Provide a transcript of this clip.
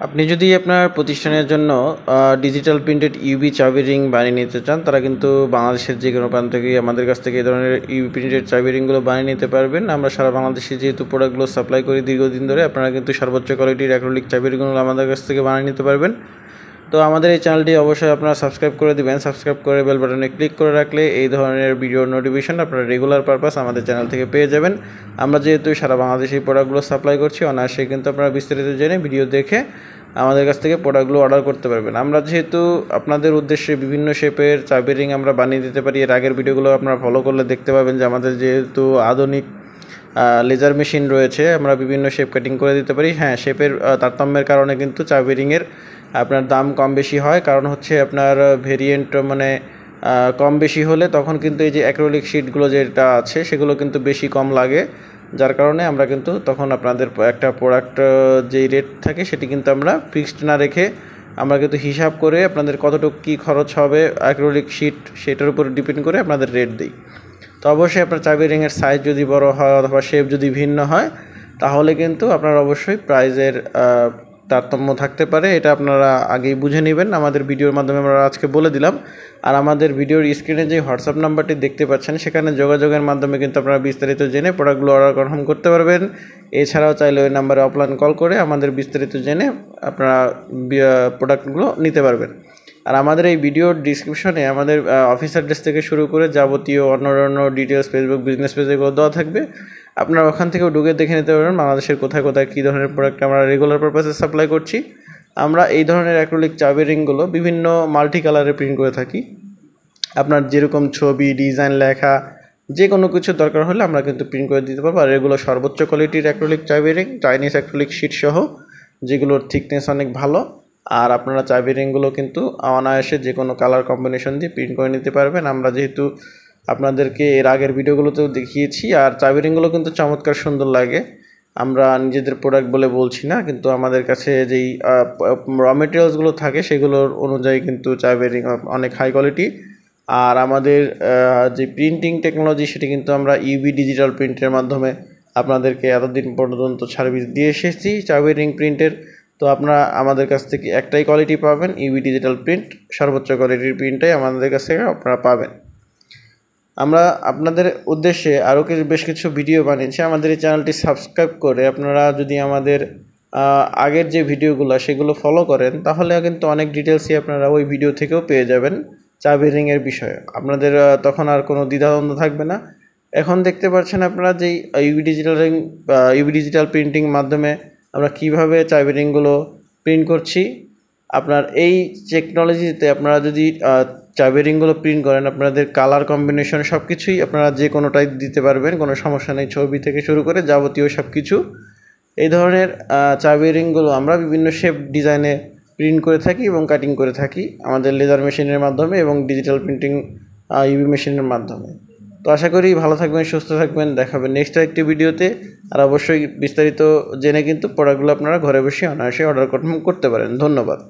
আপনি যদি আপনার প্রতিষ্ঠানের জন্য ডিজিটাল প্রিন্টেড ইউভি চাবি রিং বানিয়ে নিতে চান, তারা কিন্তু বাংলাদেশের যে কোনো প্রান্ত থেকে আমাদের কাছ থেকে এই ধরনের ইউভি প্রিন্টেড চাবি রিংগুলো বানিয়ে নিতে পারবেন। আমরা সারা বাংলাদেশে যেহেতু প্রোডাক্টগুলো সাপ্লাই করি দীর্ঘদিন ধরে, আপনারা কিন্তু সর্বোচ্চ কোয়ালিটির অ্যাক্রিলিক চাবি রিংগুলো আমাদের কাছ থেকে বানিয়ে নিতে পারবেন। তো আমাদের এই চ্যানেলটি অবশ্যই আপনারা সাবস্ক্রাইব করে দিবেন। সাবস্ক্রাইব করে বেল বাটনে ক্লিক করে রাখলে এই ধরনের ভিডিও নোটিফিকেশন আপনারা রেগুলার পারপাস আমাদের চ্যানেল থেকে পেয়ে যাবেন। আমরা যেহেতু সারা বাংলাদেশে এই প্রোডাক্টগুলো সাপ্লাই করছি, অনায়াসে কিন্তু আপনারা বিস্তারিত জেনে ভিডিও দেখে আমাদের কাছ থেকে প্রোডাক্টগুলো অর্ডার করতে পারবেন। আমরা যেহেতু আপনাদের উদ্দেশ্যে বিভিন্ন শেপের চাবি রিং আমরা বানিয়ে দিতে পারি, এর আগের ভিডিওগুলো আপনারা ফলো করলে দেখতে পাবেন যে আমাদের যেহেতু আধুনিক লেজার মেশিন রয়েছে, আমরা বিভিন্ন শেপ কাটিং করে দিতে পারি। হ্যাঁ, শেপের তারতম্যের কারণে কিন্তু চাবি রিংয়ের আপনার দাম কম বেশি হয়, কারণ হচ্ছে আপনার ভেরিয়েন্ট মানে কম বেশি হলে তখন কিন্তু এই যে অ্যাক্রিলিক শিটগুলো যেটা আছে সেগুলো কিন্তু বেশি কম লাগে, যার কারণে আমরা কিন্তু তখন আপনাদের একটা প্রোডাক্ট যেই রেট থাকে সেটি কিন্তু আমরা ফিক্সড না রেখে আমরা কিন্তু হিসাব করে আপনাদের কতটুকু কী খরচ হবে অ্যাক্রিলিক শিট সেটার উপর ডিপেন্ড করে আপনাদের রেট দিই। তো অবশ্যই আপনার চাবি রিংয়ের সাইজ যদি বড় হয় অথবা শেপ যদি ভিন্ন হয় তাহলে কিন্তু আপনার অবশ্যই প্রাইজের তারতম্য থাকতে পারে, এটা আপনারা আগেই বুঝে নেবেন। আমাদের ভিডিওর মাধ্যমে আমরা আজকে বলে দিলাম। আর আমাদের ভিডিওর স্ক্রিনে যে হোয়াটসঅ্যাপ নাম্বারটি দেখতে পাচ্ছেন সেখানে যোগাযোগের মাধ্যমে কিন্তু আপনারা বিস্তারিত জেনে প্রোডাক্টগুলো অর্ডার কনফার্ম করতে পারবেন। এছাড়াও চাইলে ওই নাম্বারে অফলাইন কল করে আমাদের বিস্তারিত জেনে আপনারা প্রোডাক্টগুলো নিতে পারবেন। আর আমাদের এই ভিডিওর ডিসক্রিপশনে আমাদের অফিস অ্যাড্রেস থেকে শুরু করে যাবতীয় অন্য ডিটেলস ফেসবুক বিজনেস পেজ এগুলো দেওয়া থাকবে, আপনারা ওখান থেকেও ঢুকে দেখে নিতে পারবেন বাংলাদেশের কোথায় কোথায় কী ধরনের প্রোডাক্ট আমরা রেগুলার পারপাসে সাপ্লাই করছি। আমরা এই ধরনের অ্যাক্রিলিক চাবি রিংগুলো বিভিন্ন মাল্টি কালারে প্রিন্ট করে থাকি। আপনার যেরকম ছবি ডিজাইন লেখা যে কোনো কিছু দরকার হলে আমরা কিন্তু প্রিন্ট করে দিতে পারবো। আর এগুলো সর্বোচ্চ কোয়ালিটির অ্যাক্রিলিক চাবি রিং, চাইনিজ অ্যাক্রিলিক শিট সহ, যেগুলোর থিকনেস অনেক ভালো। আর আপনারা চাবি রিংগুলো কিন্তু অনায়াসে যে কোনো কালার কম্বিনেশন দিয়ে প্রিন্ট করে নিতে পারবেন। আমরা যেহেতু আপনাদেরকে এর আগের ভিডিওগুলোতেও দেখিয়েছি, আর চাবি রিংগুলো কিন্তু চমৎকার সুন্দর লাগে। আমরা নিজেদের প্রোডাক্ট বলে বলছি না, কিন্তু আমাদের কাছে যেই র মেটেরিয়ালসগুলো থাকে সেগুলোর অনুযায়ী কিন্তু চাবি রিং অনেক হাই কোয়ালিটি। আর আমাদের যে প্রিন্টিং টেকনোলজি সেটি কিন্তু আমরা ইউভি ডিজিটাল প্রিন্টের মাধ্যমে আপনাদেরকে এতদিন পর্যন্ত সার্ভিস দিয়ে এসেছি চাবি রিং প্রিন্টের। তো আপনারা আমাদের কাছ থেকে একটাই কোয়ালিটি পাবেন, ইউভি ডিজিটাল প্রিন্ট, সর্বোচ্চ কোয়ালিটির প্রিন্টটাই আমাদের কাছ থেকে আপনারা পাবেন। আমরা আপনাদের উদ্দেশ্যে আরও বেশ কিছু ভিডিও বানিয়েছি। আমাদের এই চ্যানেলটি সাবস্ক্রাইব করে আপনারা যদি আমাদের আগের যে ভিডিওগুলো সেগুলো ফলো করেন তাহলে কিন্তু অনেক ডিটেলসই আপনারা ওই ভিডিও থেকেও পেয়ে যাবেন চাবি রিংয়ের বিষয়ে। আপনাদের তখন আর কোনো দ্বিধাদ্বন্দ্ব থাকবে না। এখন দেখতে পাচ্ছেন আপনারা যেই UV digital ring UV digital printing মাধ্যমে আমরা কীভাবে চাবি রিংগুলো প্রিন্ট করছি। আপনার এই টেকনোলজিতে আপনারা যদি চাবি রিংগুলো প্রিন্ট করেন, আপনাদের কালার কম্বিনেশন সব কিছুই আপনারা যে কোনোটাই দিতে পারবেন, কোনো সমস্যা নেই। ছবি থেকে শুরু করে যাবতীয় সব কিছু এই ধরনের চাবি রিংগুলো আমরা বিভিন্ন শেপ ডিজাইনে প্রিন্ট করে থাকি এবং কাটিং করে থাকি আমাদের লেজার মেশিনের মাধ্যমে এবং ডিজিটাল প্রিন্টিং ইউভি মেশিনের মাধ্যমে। তো আশা করি ভালো থাকবেন, সুস্থ থাকবেন, দেখাবেন নেক্সট একটি ভিডিওতে। আর অবশ্যই বিস্তারিত জেনে কিন্তু প্রোডাক্টগুলো আপনারা ঘরে বসে অনায়াসে অর্ডার করতে পারেন। ধন্যবাদ।